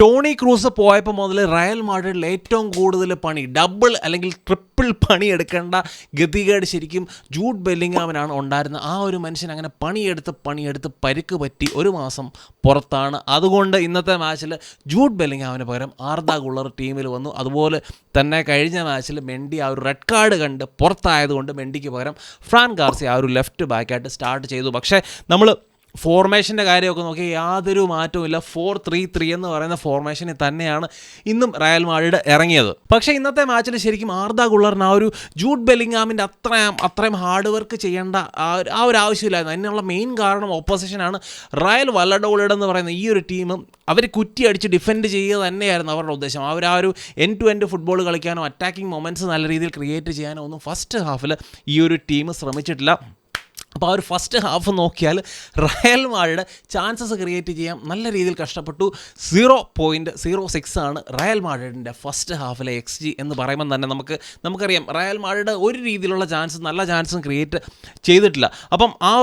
Toni Kroos പോയപ്പോൾ മുതൽ Real മാഡ്രിഡിൽ ഏറ്റവും കൂടുതൽ പണി, ഡബിൾ അല്ലെങ്കിൽ ട്രിപ്പിൾ പണി എടുക്കേണ്ട ഗതികേട് ശരിക്കും ജൂഡ് ബെല്ലിംഗാമിനാണ് ഉണ്ടായിരുന്നത്. ആ ഒരു മനുഷ്യൻ അങ്ങനെ പണിയെടുത്ത് പരിക്ക് പറ്റി ഒരു മാസം പുറത്താണ്. അതുകൊണ്ട് ഇന്നത്തെ മാച്ചിൽ ജൂഡ് ബെല്ലിംഗാമിന് പകരം ആർദ ഗുള്ളർ ടീമിൽ വന്നു. അതുപോലെ തന്നെ കഴിഞ്ഞ മാച്ചിൽ മെൻഡി ആ ഒരു റെഡ് കാർഡ് കണ്ട് പുറത്തായതുകൊണ്ട് മെൻഡിക്ക് പകരം ഫ്രാൻ ഗാർസിയ ആ ഒരു ലെഫ്റ്റ് ബാക്കായിട്ട് സ്റ്റാർട്ട് ചെയ്തു. പക്ഷേ നമ്മൾ ഫോർമേഷൻ്റെ കാര്യമൊക്കെ നോക്കി യാതൊരു മാറ്റവും ഇല്ല. 4-3-3 എന്ന് പറയുന്ന ഫോർമേഷനിൽ തന്നെയാണ് ഇന്നും റയൽ മാഡ്രിഡ് ഇറങ്ങിയത്. പക്ഷേ ഇന്നത്തെ മാച്ചിൽ ശരിക്കും ആർദ ഗുള്ളറിന് ആ ഒരു ജൂഡ് ബെല്ലിംഗാമിൻ്റെ അത്രയും ഹാർഡ് വർക്ക് ചെയ്യേണ്ട ആ ഒരു ആവശ്യമില്ലായിരുന്നു. അതിനുള്ള മെയിൻ കാരണം ഓപ്പോസിഷനാണ്. റയൽ വല്ലഡോളിഡ് എന്ന് പറയുന്ന ഈ ഒരു ടീം അവർ കുറ്റിയടിച്ച് ഡിഫെൻഡ് ചെയ്യുക തന്നെയായിരുന്നു അവരുടെ ഉദ്ദേശം. അവർ ആ ഒരു എൻഡ് ടു എൻഡ് ഫുട്ബോൾ കളിക്കാനോ അറ്റാക്കിംഗ് മൊമെൻറ്റ്സ് നല്ല രീതിയിൽ ക്രിയേറ്റ് ചെയ്യാനോ ഒന്നും ഫസ്റ്റ് ഹാഫിൽ ഈ ഒരു ടീം ശ്രമിച്ചിട്ടില്ല. അപ്പോൾ ആ ഒരു ഫസ്റ്റ് ഹാഫ് നോക്കിയാൽ റയൽ മാഡ്രിഡ് ചാൻസസ് ക്രിയേറ്റ് ചെയ്യാൻ നല്ല രീതിയിൽ കഷ്ടപ്പെട്ടു. 0.06 ആണ് റയൽ മാഡ്രിഡിൻ്റെ ഫസ്റ്റ് ഹാഫിലെ XG എന്ന് പറയുമ്പോൾ തന്നെ നമുക്കറിയാം റയൽ മാഡ്രിഡ് ഒരു രീതിയിലുള്ള നല്ല ചാൻസും ക്രിയേറ്റ് ചെയ്തിട്ടില്ല. അപ്പം ആ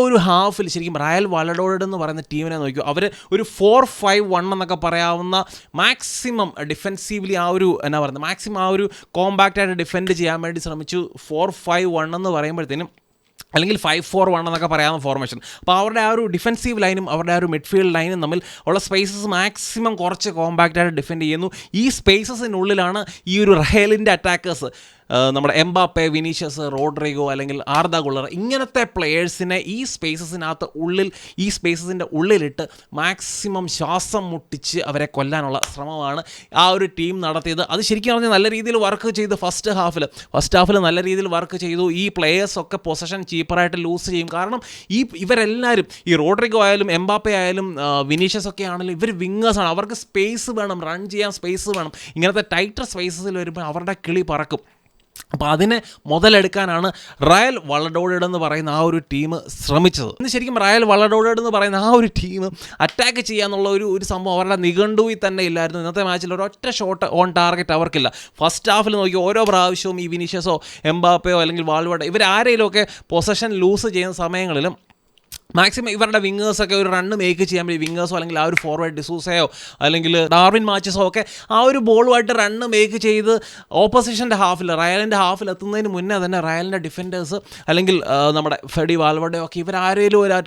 ഒരു ഹാഫിൽ ശരിക്കും റയൽ വാലഡോളിഡ് എന്ന് പറയുന്ന ടീമിനെ നോക്കിയോ, അവർ ഒരു 4-5-1 എന്നൊക്കെ പറയാവുന്ന മാക്സിമം ഡിഫെൻസീവ്ലി മാക്സിമം ആ ഒരു കോമ്പാക്റ്റായിട്ട് ഡിഫെൻഡ് ചെയ്യാൻ വേണ്ടി ശ്രമിച്ചു. 4-5-1 എന്ന് പറയുമ്പോഴത്തേനും അല്ലെങ്കിൽ 5-4-1 എന്നൊക്കെ പറയാവുന്ന ഫോർമേഷൻ. അപ്പോൾ അവരുടെ ആ ഒരു ഡിഫെൻസീവ് ലൈനും അവരുടെ ആ ഒരു മിഡ്ഫീൽഡ് ലൈനും തമ്മിൽ ഉള്ള സ്പേസസ് മാക്സിമം കുറച്ച് കോമ്പാക്റ്റായിട്ട് ഡിഫെൻഡ് ചെയ്യുന്നു. ഈ സ്പേസസിനുള്ളിലാണ് ഈ ഒരു റയലിൻ്റെ അറ്റാക്കേഴ്സ്, നമ്മുടെ എംബാപ്പെ, വിനീഷ്യസ്, റോഡ്രിഗോ അല്ലെങ്കിൽ ആർദ ഗുള്ളർ ഇങ്ങനത്തെ പ്ലെയേഴ്സിനെ ഈ സ്പേസസിൻ്റെ ഉള്ളിലിട്ട് മാക്സിമം ശ്വാസം മുട്ടിച്ച് അവരെ കൊല്ലാനുള്ള ശ്രമമാണ് ആ ഒരു ടീം നടത്തിയത്. അത് ശരിക്കും പറഞ്ഞാൽ നല്ല രീതിയിൽ വർക്ക് ചെയ്ത് ഫസ്റ്റ് ഹാഫിൽ നല്ല രീതിയിൽ വർക്ക് ചെയ്തു. ഈ പ്ലെയേഴ്സൊക്കെ പൊസഷൻ ചീപ്പറായിട്ട് ലൂസ് ചെയ്യും. കാരണം ഇവരെല്ലാവരും ഈ റോഡ്രിഗോ ആയാലും എംബാപ്പെ ആയാലും വിനീഷ്യസ് ഒക്കെ ആണെങ്കിലും ഇവർ വിങ്ങേഴ്സാണ്. അവർക്ക് സ്പേസ് വേണം, റൺ ചെയ്യാൻ സ്പേസ് വേണം. ഇങ്ങനത്തെ ടൈറ്റർ സ്പേസസിൽ വരുമ്പോൾ അവരുടെ കിളി പറക്കും. അപ്പോൾ അതിനെ മുതലെടുക്കാനാണ് റയൽ വല്ലഡോളിഡ് എന്ന് പറയുന്ന ആ ഒരു ടീം ശ്രമിച്ചത്. ഇന്ന് ശരിക്കും റയൽ വല്ലഡോളിഡ് എന്ന് പറയുന്ന ആ ഒരു ടീം അറ്റാക്ക് ചെയ്യാന്നുള്ള ഒരു സംഭവം അവരുടെ നിഘണ്ടുവിൽ തന്നെ ഇല്ലായിരുന്നു. ഇന്നത്തെ മാച്ചിൽ ഒരൊറ്റ ഷോട്ട് ഓൺ ടാർഗറ്റ് അവർക്കില്ല. ഫസ്റ്റ് ഹാഫിൽ നോക്കി ഓരോ പ്രാവശ്യവും ഈ വിനീഷ്യസോ എംബാപ്പയോ അല്ലെങ്കിൽ വാൾവേർഡോ ഇവരാരെങ്കിലുമൊക്കെ പൊസഷൻ ലൂസ് ചെയ്യുന്ന സമയങ്ങളിലും മാക്സിമം ഇവരുടെ വിങ്ങേഴ്സൊക്കെ ഒരു റണ്ണ് മേക്ക് ചെയ്യാൻ വേണ്ടി വിങ്ങേഴ്സോ അല്ലെങ്കിൽ ആ ഒരു ഫോർവേഡ് ഡിസൂസയോ അല്ലെങ്കിൽ ഡാർവിൻ മാച്ചസോ ഒക്കെ ആ ഒരു ബോളുമായിട്ട് റണ്ണ് മേക്ക് ചെയ്ത് ഓപ്പോസിഷൻ്റെ റയലിൻ്റെ ഹാഫിൽ എത്തുന്നതിന് മുന്നേ തന്നെ റയലിൻ്റെ ഡിഫൻഡേഴ്സ് അല്ലെങ്കിൽ നമ്മുടെ ഫെഡി വാൽവർഡോ ഒക്കെ ഇവരാരേലും ഒരു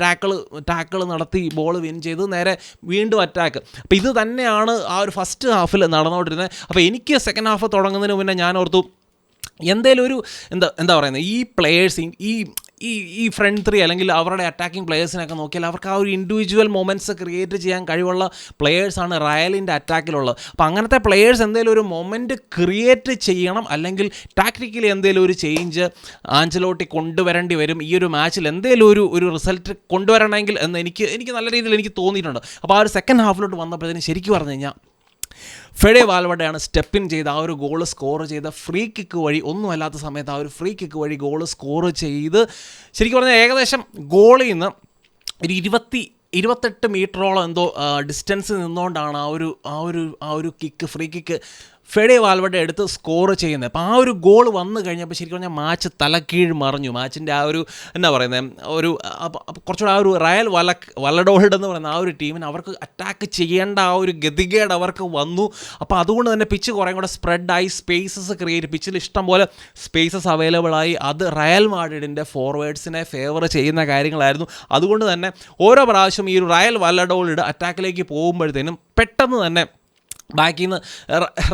ടാക്കിൾ നടത്തി ബോൾ വിൻ ചെയ്ത് നേരെ വീണ്ടും അറ്റാക്ക്. അപ്പോൾ ഇത് തന്നെയാണ് ആ ഒരു ഫസ്റ്റ് ഹാഫിൽ നടന്നുകൊണ്ടിരുന്നത്. അപ്പോൾ എനിക്ക് സെക്കൻഡ് ഹാഫ് തുടങ്ങുന്നതിന് മുന്നേ ഞാൻ ഓർത്തു എന്തേലും ഒരു എന്താ പറയുന്നത്, ഈ പ്ലെയേഴ്സ് ഈ ഫ്രണ്ട് ത്രീ അല്ലെങ്കിൽ അവരുടെ അറ്റാക്കിംഗ് പ്ലെയേഴ്സിനൊക്കെ നോക്കിയാൽ അവർക്ക് ആ ഒരു ഇൻഡിവിജ്വൽ മൊമെൻറ്റ്സ് ക്രിയേറ്റ് ചെയ്യാൻ കഴിവുള്ള പ്ലെയേഴ്സാണ് റയലിൻ്റെ അറ്റാക്കിലുള്ളത്. അപ്പോൾ അങ്ങനത്തെ പ്ലെയേഴ്സ് എന്തെങ്കിലും ഒരു മൊമെൻറ്റ് ക്രിയേറ്റ് ചെയ്യണം, അല്ലെങ്കിൽ ടാക്ടിക്കലി എന്തെങ്കിലും ഒരു ചേഞ്ച് ആഞ്ചലോട്ടി കൊണ്ടുവരേണ്ടി വരും ഈ ഒരു മാച്ചിൽ, എന്തെങ്കിലും ഒരു റിസൾട്ട് കൊണ്ടുവരണമെങ്കിൽ എന്ന് എനിക്ക് നല്ല രീതിയിൽ എനിക്ക് തോന്നിയിട്ടുണ്ട്. അപ്പോൾ ആ ഒരു സെക്കൻഡ് ഹാഫിലോട്ട് വന്നപ്പോഴത്തേന് ശരിക്കും പറഞ്ഞു കഴിഞ്ഞാൽ ഫെഡെ വാൽവർഡെയാണ് സ്റ്റെപ്പിൻ ചെയ്ത് ആ ഒരു ഗോൾ സ്കോർ ചെയ്ത ഫ്രീ കിക്ക് വഴി, ഒന്നുമല്ലാത്ത സമയത്ത് ആ ഒരു ഫ്രീ കിക്ക് വഴി ഗോൾ സ്കോർ ചെയ്ത് ശരിക്കും പറഞ്ഞാൽ ഏകദേശം ഗോളിൽ നിന്ന് ഒരു 28 മീറ്ററോളം എന്തോ ഡിസ്റ്റൻസ് നിന്നുകൊണ്ടാണ് ആ ഒരു kick, free kick Fede Valverde എടുത്ത് സ്കോർ ചെയ്യുന്നത്. അപ്പോൾ ആ ഒരു ഗോൾ വന്നു കഴിഞ്ഞപ്പോൾ ശരിക്കും പറഞ്ഞാൽ മാച്ച് തലക്കീഴ് മറിഞ്ഞു. മാച്ചിൻ്റെ ആ ഒരു കുറച്ചുകൂടെ ആ ഒരു റയൽ വല്ലഡോളിഡ് എന്ന് പറയുന്ന ആ ഒരു ടീമിന് അവർക്ക് അറ്റാക്ക് ചെയ്യേണ്ട ആ ഒരു ഗതികേട് അവർക്ക് വന്നു. അപ്പോൾ അതുകൊണ്ട് തന്നെ പിച്ച് കുറേ കൂടെ സ്പ്രെഡായി, സ്പേസസ് പിച്ചിൽ ഇഷ്ടം പോലെ സ്പേസസ് അവൈലബിളായി. അത് റയൽ മാഡ്രിഡിൻ്റെ ഫോർവേഡ്സിനെ ഫേവർ ചെയ്യുന്ന കാര്യങ്ങളായിരുന്നു. അതുകൊണ്ട് തന്നെ ഓരോ പ്രാവശ്യം ഈ ഒരു റയൽ വല്ലഡോളിഡ് അറ്റാക്കിലേക്ക് പോകുമ്പോഴത്തേനും പെട്ടെന്ന് തന്നെ ബാക്കിൽ നിന്ന്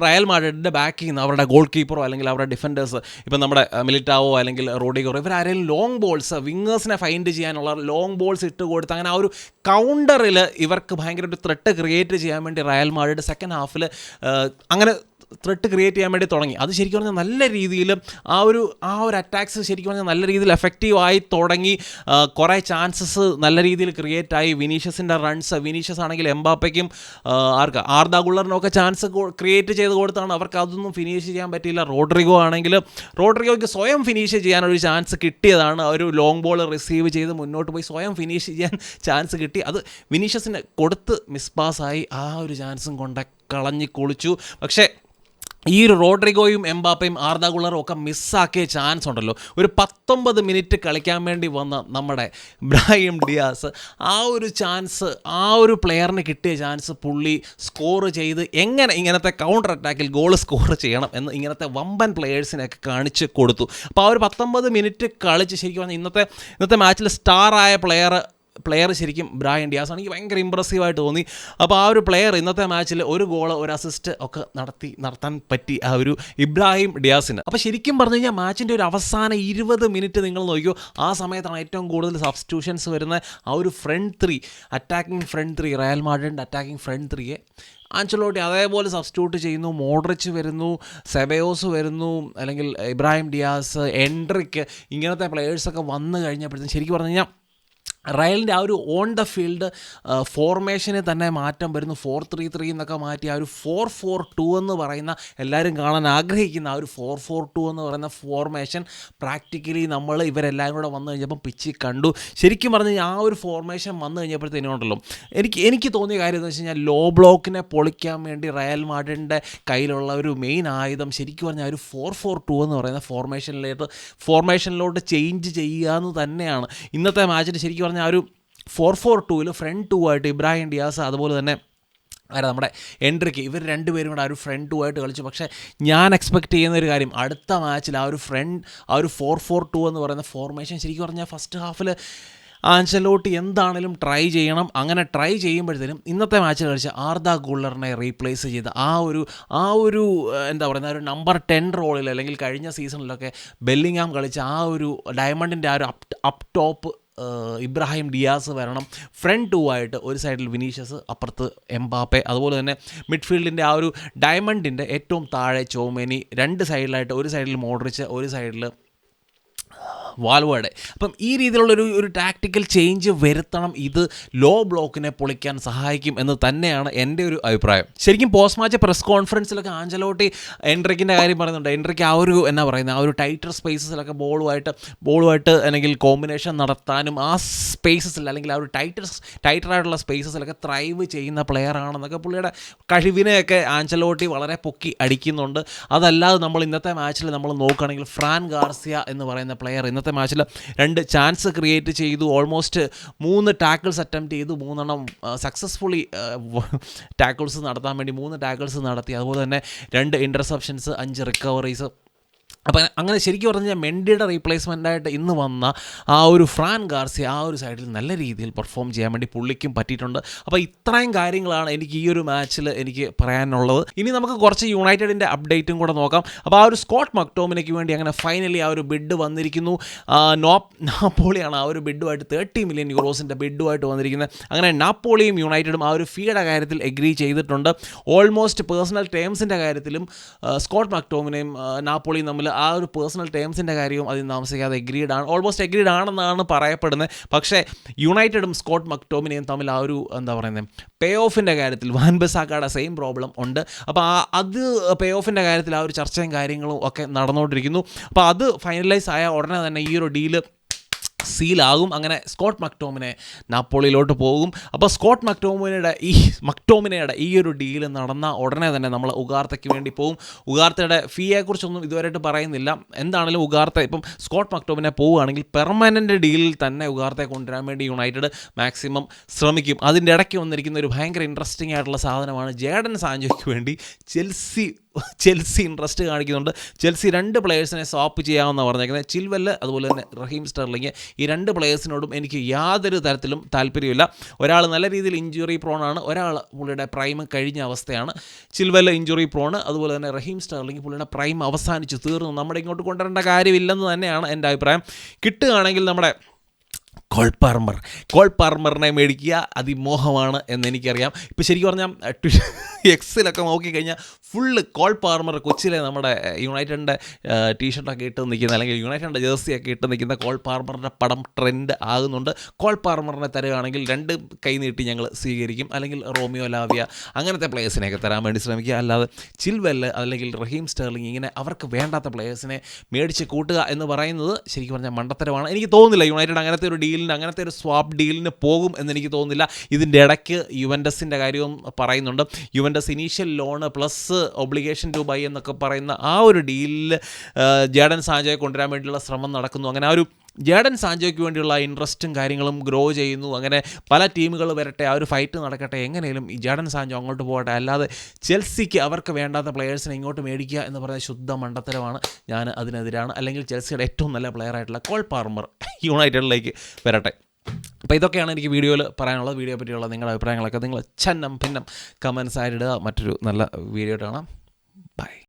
റയൽ മാഡ്രിഡിൻ്റെ ബാക്കിൽ നിന്ന് അവരുടെ ഗോൾ കീപ്പറോ അല്ലെങ്കിൽ അവരുടെ ഡിഫൻഡേഴ്സ്, ഇപ്പം നമ്മുടെ മിലിറ്റാവോ അല്ലെങ്കിൽ റോഡിഗോ, ഇവരാരെങ്കിലും ലോങ് ബോൾസ് വിങ്ങേഴ്സിനെ ഫൈൻഡ് ചെയ്യാനുള്ള ലോങ് ബോൾസ് ഇട്ട് കൊടുത്ത് അങ്ങനെ ആ ഒരു കൗണ്ടറിൽ ഇവർക്ക് ഭയങ്കര ഒരു ത്രെട്ട് ക്രിയേറ്റ് ചെയ്യാൻ വേണ്ടി റയൽ മാഡ്രിഡ് സെക്കൻഡ് ഹാഫിൽ അങ്ങനെ ത്രെട്ട് ക്രിയേറ്റ് ചെയ്യാൻ വേണ്ടി തുടങ്ങി. അത് ശരിക്കും പറഞ്ഞാൽ നല്ല രീതിയിൽ ആ ഒരു അറ്റാക്സ് ശരിക്കും പറഞ്ഞാൽ നല്ല രീതിയിൽ എഫക്റ്റീവായി തുടങ്ങി. കുറേ ചാൻസസ് നല്ല രീതിയിൽ ക്രിയേറ്റ് ആയി. വിനീഷ്യസിൻ്റെ റൺസ്, വിനീഷ്യസ് ആണെങ്കിൽ എംബാപ്പയ്ക്കും ആർദ ഗുള്ളറിനൊക്കെ ചാൻസ് ക്രിയേറ്റ് ചെയ്ത് കൊടുത്താണ്. അവർക്ക് അതൊന്നും ഫിനിഷ് ചെയ്യാൻ പറ്റിയില്ല. റോഡ്രിഗോയ്ക്ക് സ്വയം ഫിനിഷ് ചെയ്യാനൊരു ചാൻസ് കിട്ടിയതാണ്. ഒരു ലോങ് ബോൾ റിസീവ് ചെയ്ത് മുന്നോട്ട് പോയി സ്വയം ഫിനിഷ് ചെയ്യാൻ ചാൻസ് കിട്ടി. അത് വിനീഷ്യസിന് കൊടുത്ത് മിസ്പാസ്സായി. ആ ഒരു ചാൻസും കൊണ്ട് കളഞ്ഞി കുളിച്ചു. പക്ഷേ ഈ ഒരു റോഡ്രിഗോയും എംബാപ്പയും ആർദ ഗുള്ളറും ഒക്കെ മിസ്സാക്കിയ ചാൻസ് ഉണ്ടല്ലോ, ഒരു 19 മിനിറ്റ് കളിക്കാൻ വേണ്ടി വന്ന നമ്മുടെ ബ്രാഹിം ഡിയാസ്, ആ ഒരു ചാൻസ്, ആ ഒരു പ്ലെയറിന് കിട്ടിയ ചാൻസ് പുള്ളി സ്കോർ ചെയ്ത് എങ്ങനെ ഇങ്ങനത്തെ കൗണ്ടർ അറ്റാക്കിൽ ഗോൾ സ്കോർ ചെയ്യണം എന്ന് ഇങ്ങനത്തെ വമ്പൻ പ്ലെയേഴ്സിനെയൊക്കെ കാണിച്ച് കൊടുത്തു. അപ്പോൾ ആ ഒരു 19 മിനിറ്റ് കളിച്ച് ശരിക്കും പറഞ്ഞാൽ ഇന്നത്തെ മാച്ചിൽ സ്റ്റാറായ പ്ലെയർ ശരിക്കും ബ്രാഹിം ഡിയാസ് ആണ്. എനിക്ക് ഭയങ്കര ഇമ്പ്രസീവായിട്ട് തോന്നി. അപ്പോൾ ആ ഒരു പ്ലെയർ ഇന്നത്തെ മാച്ചിൽ ഒരു ഗോൾ, ഒരു അസിസ്റ്റ് ഒക്കെ നടത്താൻ പറ്റി ആ ഒരു ഇബ്രാഹിം ഡിയാസിന്. അപ്പോൾ ശരിക്കും പറഞ്ഞു കഴിഞ്ഞാൽ മാച്ചിൻ്റെ ഒരു അവസാന 20 മിനിറ്റ് നിങ്ങൾ നോക്കിയോ, ആ സമയത്താണ് ഏറ്റവും കൂടുതൽ സബ്സ്റ്റിറ്റ്യൂഷൻസ് വരുന്ന. ആ ഒരു അറ്റാക്കിംഗ് ഫ്രണ്ട് ത്രീ റയൽ മാഡ്രിഡിൻ്റെ അറ്റാക്കിംഗ് ഫ്രണ്ട് ത്രീയെ ആൻചെലോട്ടി അതേപോലെ സബ്സ്റ്റിറ്റ്യൂട്ട് ചെയ്യുന്നു. മോഡ്രിച്ച് വരുന്നു, സെബയോസ് വരുന്നു, അല്ലെങ്കിൽ ഇബ്രാഹിം ഡിയാസ്, എൻഡ്രിക്ക്, ഇങ്ങനത്തെ പ്ലെയേഴ്സൊക്കെ വന്നു കഴിഞ്ഞപ്പോഴത്തേക്കും ശരിക്കും പറഞ്ഞു കഴിഞ്ഞാൽ റയലിൻ്റെ ആ ഒരു ഓൺ ദ ഫീൽഡ് ഫോർമേഷന് തന്നെ മാറ്റം വരുന്നു. 4-3-3 എന്നൊക്കെ മാറ്റി ആ ഒരു 4-4-2 എന്ന് പറയുന്ന, എല്ലാവരും കാണാൻ ആഗ്രഹിക്കുന്ന ആ ഒരു 4-4-2 എന്ന് പറയുന്ന ഫോർമേഷൻ പ്രാക്ടിക്കലി ഇവരെല്ലാം കൂടെ വന്നു കഴിഞ്ഞപ്പം പിച്ചിൽ കണ്ടു. ശരിക്കും പറഞ്ഞു കഴിഞ്ഞാൽ ആ ഒരു ഫോർമേഷൻ വന്നു കഴിഞ്ഞപ്പോഴത്തേനുണ്ടല്ലോ എനിക്ക് തോന്നിയ കാര്യം എന്ന് വെച്ച് കഴിഞ്ഞാൽ ലോ ബ്ലോക്കിനെ പൊളിക്കാൻ വേണ്ടി റയൽ മാഡ്രിഡിൻ്റെ കയ്യിലുള്ള ഒരു മെയിൻ ആയുധം ശരിക്കും പറഞ്ഞാൽ ഒരു 4-4-2 എന്ന് പറയുന്ന ഫോർമേഷനിലോട്ട് ചേഞ്ച് ചെയ്യുക എന്ന് തന്നെയാണ്. ഇന്നത്തെ മാച്ചിൽ ശരിക്കും പറഞ്ഞാൽ ആ ഒരു 4-4-2 ഫ്രണ്ട് 2 ആയിട്ട് ഇബ്രാഹിം ഡിയാസ്, അതുപോലെ തന്നെ നമ്മുടെ എൻട്രിക്ക്, ഇവർ രണ്ടുപേരും കൂടെ ആ ഒരു ഫ്രണ്ട് 2 ആയിട്ട് കളിച്ചു. പക്ഷേ ഞാൻ എക്സ്പെക്റ്റ് ചെയ്യുന്ന ഒരു കാര്യം, അടുത്ത മാച്ചിൽ ആ ഒരു 4-4-2 എന്ന് പറയുന്ന ഫോർമേഷൻ ശരിക്കും പറഞ്ഞാൽ ഫസ്റ്റ് ഹാഫിൽ ആൻചെലോട്ടി എന്താണേലും ട്രൈ ചെയ്യണം. അങ്ങനെ ട്രൈ ചെയ്യുമ്പോഴത്തേനും ഇന്നത്തെ മാച്ചിൽ കളിച്ച ആർദ ഗുള്ളറിനെ റീപ്ലേസ് ചെയ്ത് ആ ഒരു എന്താ പറയുക, ഒരു നമ്പർ 10 റോളിൽ, അല്ലെങ്കിൽ കഴിഞ്ഞ സീസണിലൊക്കെ ബെല്ലിംഗാം കളിച്ച ആ ഒരു ഡയമണ്ടിൻ്റെ ആ ഒരു അപ്പ് ടോപ്പ് ഇബ്രാഹിം ഡിയാസ് വരണം. ഫ്രണ്ട് 2 ആയിട്ട് ഒരു സൈഡിൽ വിനീഷ്യസ്, അപ്പുറത്ത് എംബാപ്പെ, അതുപോലെ തന്നെ മിഡ്ഫീൽഡിൻ്റെ ആ ഒരു ഡയമണ്ടിൻ്റെ ഏറ്റവും താഴെ ചൗമേനി, രണ്ട് സൈഡിലായിട്ട്, ഒരു സൈഡിൽ മോഡ്രിച്ച്, ഒരു സൈഡിൽ വാൽവേർഡെ. അപ്പം ഈ രീതിയിലുള്ളൊരു ടാക്ടിക്കൽ ചേഞ്ച് വരുത്തണം. ഇത് ലോ ബ്ലോക്കിനെ പൊളിക്കാൻ സഹായിക്കും എന്ന് തന്നെയാണ് എൻ്റെ ഒരു അഭിപ്രായം. ശരിക്കും പോസ്റ്റ് മാച്ച് പ്രസ് കോൺഫറൻസിലൊക്കെ ആൻചെലോട്ടി എൻട്രിക്കിൻ്റെ കാര്യം പറയുന്നുണ്ട്. എൻട്രിക്ക് ആ ഒരു ആ ഒരു ടൈറ്റർ സ്പേസസിലൊക്കെ ബോളുമായിട്ട് അല്ലെങ്കിൽ കോമ്പിനേഷൻ നടത്താനും ആ സ്പേസസിൽ, അല്ലെങ്കിൽ ആ ഒരു ടൈറ്ററായിട്ടുള്ള സ്പേസസിലൊക്കെ ത്രൈവ് ചെയ്യുന്ന പ്ലെയർ ആണെന്നൊക്കെ പുള്ളിയുടെ കഴിവിനെയൊക്കെ ആൻചെലോട്ടി വളരെ പൊക്കി അടിക്കുന്നുണ്ട്. അതല്ലാതെ നമ്മൾ ഇന്നത്തെ മാച്ചിൽ നമ്മൾ നോക്കുകയാണെങ്കിൽ ഫ്രാൻ ഗാർസിയ എന്ന് പറയുന്ന പ്ലെയർ ഇന്നത്തെ മാച്ചിൽ 2 ചാൻസ് ക്രിയേറ്റ് ചെയ്തു. ഓൾമോസ്റ്റ് 3 ടാക്കിൾസ് അറ്റംപ്റ്റ് ചെയ്തു, 3 സക്സസ്ഫുള്ളി ടാക്കിൾസ് നടത്താൻ വേണ്ടി 3 ടാക്കിൾസ് നടത്തി. അതുപോലെ തന്നെ 2 ഇൻ്റർസെപ്ഷൻസ്, 5 റിക്കവറീസ്. അപ്പം അങ്ങനെ ശരിക്കും പറഞ്ഞു കഴിഞ്ഞാൽ മെൻഡിയുടെ റീപ്ലേസ്മെൻറ്റായിട്ട് ഇന്ന് വന്ന ആ ഒരു ഫ്രാൻ ഗാർസിയ ആ ഒരു സൈഡിൽ നല്ല രീതിയിൽ പെർഫോം ചെയ്യാൻ വേണ്ടി പുള്ളിക്കും പറ്റിയിട്ടുണ്ട്. അപ്പോൾ ഇത്രയും കാര്യങ്ങളാണ് എനിക്ക് ഈ ഒരു മാച്ചിൽ എനിക്ക് പറയാനുള്ളത്. ഇനി നമുക്ക് കുറച്ച് യുണൈറ്റഡിൻ്റെ അപ്ഡേറ്റും കൂടെ നോക്കാം. അപ്പോൾ ആ ഒരു സ്കോട്ട് മക്ടോമിനയ്ക്ക് വേണ്ടി അങ്ങനെ ഫൈനലി ആ ഒരു ബിഡ് വന്നിരിക്കുന്നു. നാപ്പോളിയാണ് ആ ഒരു ബിഡുമായിട്ട് 30 മില്യൺ യൂറോസിൻ്റെ ബിഡുമായിട്ട് വന്നിരിക്കുന്നത്. അങ്ങനെ നാപ്പോളിയും യുണൈറ്റഡും ആ ഒരു ഫീയുടെ കാര്യത്തിൽ എഗ്രി ചെയ്തിട്ടുണ്ട്. ഓൾമോസ്റ്റ് പേഴ്സണൽ ടേംസിൻ്റെ കാര്യത്തിലും സ്കോട്ട് മക്ടോമിനെയും നാപ്പോളിയും തമ്മിൽ ആ ഒരു പേഴ്സണൽ ടേംസിൻ്റെ കാര്യവും അതിന് താമസിക്കാതെ ഓൾമോസ്റ്റ് എഗ്രീഡ് ആണെന്നാണ് പറയപ്പെടുന്നത്. പക്ഷേ യുണൈറ്റഡും സ്കോട്ട് മക്ടോമിനെയും തമ്മിൽ ആ ഒരു പേ ഓഫിൻ്റെ കാര്യത്തിൽ വാൻ ബിസാക്കയുടെ സെയിം പ്രോബ്ലം ഉണ്ട്. അപ്പോൾ അത് പേ ഓഫിൻ്റെ കാര്യത്തിൽ ആ ഒരു ചർച്ചയും കാര്യങ്ങളും ഒക്കെ നടന്നുകൊണ്ടിരിക്കുന്നു. അപ്പോൾ അത് ഫൈനലൈസ് ആയ ഉടനെ തന്നെ ഈ ഒരു ഡീല് സീലാകും. അങ്ങനെ സ്കോട്ട് മക്ടോമിനെ നാപ്പോളിയിലോട്ട് പോകും. അപ്പോൾ സ്കോട്ട് മക്ടോമിനയുടെ ഈ ഒരു ഡീല് നടന്ന ഉടനെ തന്നെ നമ്മൾ ഉഗാർത്തയ്ക്ക് വേണ്ടി പോകും. ഉഗാർത്തയുടെ ഫീയെക്കുറിച്ചൊന്നും ഇതുവരെയായിട്ട് പറയുന്നില്ല. എന്താണെങ്കിലും ഉഗാർത്ത ഇപ്പം സ്കോട്ട് മക്ടോമിനെ പോവുകയാണെങ്കിൽ പെർമനൻ്റ് ഡീലിൽ തന്നെ ഉഗാർത്തയെ കൊണ്ടുവരാൻ വേണ്ടി യുണൈറ്റഡ് മാക്സിമം ശ്രമിക്കും. അതിൻ്റെ ഇടയ്ക്ക് വന്നിരിക്കുന്ന ഒരു ഭയങ്കര ഇൻട്രസ്റ്റിംഗ് ആയിട്ടുള്ള സാധനമാണ് ജേഡൻ സാഞ്ചോയ്ക്ക് വേണ്ടി ചെൽസി ഇൻട്രസ്റ്റ് കാണിക്കുന്നുണ്ട്. ചെൽസി 2 പ്ലെയേഴ്സിനെ സ്വാപ്പ് ചെയ്യാമെന്ന് പറഞ്ഞേക്കുന്നത്. ചിൽവെല്ല്, അതുപോലെ തന്നെ റഹീം സ്റ്റെർലിംഗ്, ഈ 2 പ്ലെയേഴ്സിനോടും എനിക്ക് യാതൊരു തരത്തിലും താല്പര്യമില്ല. ഒരാൾ നല്ല രീതിയിൽ ഇഞ്ചുറി പ്രോണാണ്, ഒരാൾ പുള്ളിയുടെ പ്രൈം കഴിഞ്ഞ അവസ്ഥയാണ്. ചിൽവെല്ല് ഇഞ്ചുറി പ്രോണ്, അതുപോലെ തന്നെ റഹീം സ്റ്റെർലിംഗ് പുള്ളിയുടെ പ്രൈം അവസാനിച്ചു, തീർന്നു, നമ്മുടെ ഇങ്ങോട്ട് കൊണ്ടുവരേണ്ട കാര്യമില്ലെന്ന് തന്നെയാണ് എൻ്റെ അഭിപ്രായം. കിട്ടുകയാണെങ്കിൽ നമ്മുടെ കോൾ പാർമറിനെ മേടിക്കുക അതിമോഹമാണ് എന്നെനിക്കറിയാം. ഇപ്പോൾ ശരിക്കും പറഞ്ഞാൽ എക്സിലൊക്കെ നോക്കിക്കഴിഞ്ഞാൽ ഫുള്ള് കോൾ പാർമർ, കൊച്ചിയിലെ നമ്മുടെ യുണൈറ്റഡിൻ്റെ ടീഷർട്ടൊക്കെ ഇട്ട് നിൽക്കുന്ന, അല്ലെങ്കിൽ യുണൈറ്റഡിൻ്റെ ജേഴ്സിയൊക്കെ ഇട്ട് നിൽക്കുന്ന കോൾ പാർമറിൻ്റെ പടം ട്രെൻഡ് ആകുന്നുണ്ട്. കോൾ പാർമറിനെ തരുകയാണെങ്കിൽ 2 കൈ നീട്ടി ഞങ്ങൾ സ്വീകരിക്കും. അല്ലെങ്കിൽ റോമിയോ ലാവിയ അങ്ങനത്തെ പ്ലേയേഴ്സിനെയൊക്കെ തരാൻ വേണ്ടി ശ്രമിക്കുക. അല്ലാതെ ചിൽവെല്ല് അല്ലെങ്കിൽ റഹീം സ്റ്റെർലിംഗ് ഇങ്ങനെ അവർക്ക് വേണ്ടാത്ത പ്ലേയേഴ്സിനെ മേടിച്ച് കൂട്ടുക എന്ന് പറയുന്നത് ശരിക്കും പറഞ്ഞാൽ മണ്ടത്തരമാണ്. എനിക്ക് തോന്നുന്നില്ല യുണൈറ്റഡ് അങ്ങനത്തെ ഒരു ഡീൽ ഡീലിന്, അങ്ങനത്തെ ഒരു സ്വാപ്പ് ഡീലിന് പോകും എന്നെനിക്ക് തോന്നുന്നില്ല. ഇതിൻ്റെ ഇടയ്ക്ക് യുവൻറ്റസിൻ്റെ കാര്യവും പറയുന്നുണ്ട്. Juventus initial loan plus obligation to buy എന്നൊക്കെ പറയുന്ന ആ ഒരു ഡീലിൽ ജേഡൻ സാഞ്ചോയെ കൊണ്ടുവരാൻ വേണ്ടിയുള്ള ശ്രമം നടക്കുന്നു. അങ്ങനെ ആ ഒരു ജേഡൻ സാഞ്ചോയ്ക്ക് വേണ്ടിയുള്ള ഇൻട്രസ്റ്റും കാര്യങ്ങളും ഗ്രോ ചെയ്യുന്നു. അങ്ങനെ പല ടീമുകൾ വരട്ടെ, ആ ഒരു ഫൈറ്റ് നടക്കട്ടെ, എങ്ങനെയും ഈ ജേഡൻ സാഞ്ചോ അങ്ങോട്ട് പോകട്ടെ. അല്ലാതെ ചെൽസിക്ക് അവർക്ക് വേണ്ടാത്ത പ്ലെയേഴ്സിനെ ഇങ്ങോട്ട് മേടിക്കുക എന്ന് പറയുന്ന ശുദ്ധ മണ്ടത്തരമാണ്. ഞാൻ അതിനെതിരാണ്. അല്ലെങ്കിൽ ചെൽസിയുടെ ഏറ്റവും നല്ല പ്ലെയറായിട്ടുള്ള കോൾ പാർമർ യുണൈറ്റഡിലേക്ക് വരട്ടെ. അപ്പോൾ ഇതൊക്കെയാണ് എനിക്ക് വീഡിയോയിൽ പറയാനുള്ളത്. വീഡിയോയെ പറ്റിയുള്ള നിങ്ങളുടെ അഭിപ്രായങ്ങളൊക്കെ നിങ്ങൾ ഛന്നം ഭിന്നം കമൻസ് ആയിടുക. മറ്റൊരു നല്ല വീഡിയോ കാണാം. ബൈ.